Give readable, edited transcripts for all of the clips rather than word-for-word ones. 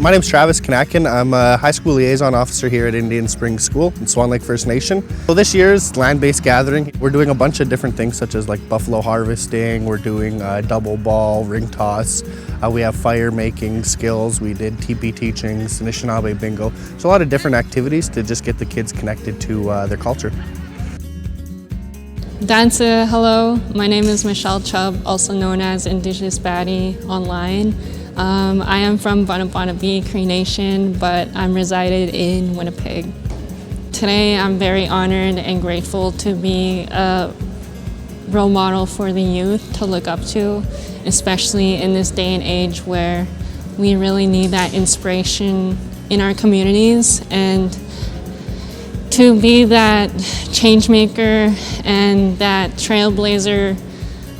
My name's Travis Kanakin. I'm a high school liaison officer here at Indian Springs School in Swan Lake First Nation. So this year's land-based gathering, we're doing a bunch of different things such as like buffalo harvesting, we're doing double ball, ring toss, we have fire making skills, we did Teepee teachings, Anishinaabe Bingo. So a lot of different activities to just get the kids connected to their culture. Dansa, hello. My name is Michelle Chubb, also known as Indigenous Baddie online. I am from Bunabunabee Cree Nation, but I'm resided in Winnipeg. Today I'm very honored and grateful to be a role model for the youth to look up to, especially in this day and age where we really need that inspiration in our communities, and to be that change maker and that trailblazer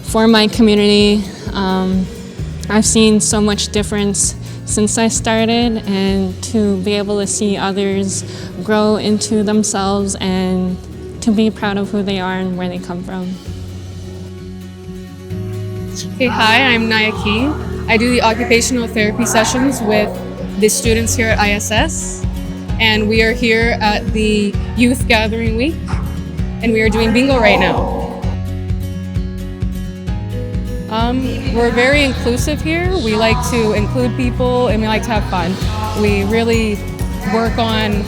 for my community. I've seen so much difference since I started, and to be able to see others grow into themselves and to be proud of who they are and where they come from. Hey, hi, I'm Naya Key. I do the occupational therapy sessions with the students here at ISS, and we are here at the Youth Gathering Week, and we are doing bingo right now. We're very inclusive here. We like to include people and we like to have fun. We really work on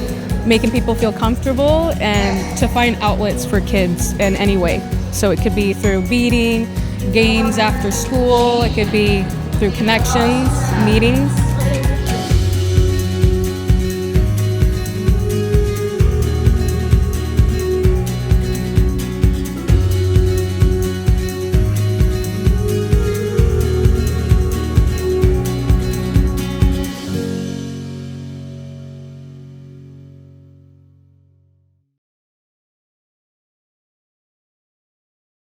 making people feel comfortable and to find outlets for kids in any way. So it could be through beading, games after school, it could be through connections, meetings.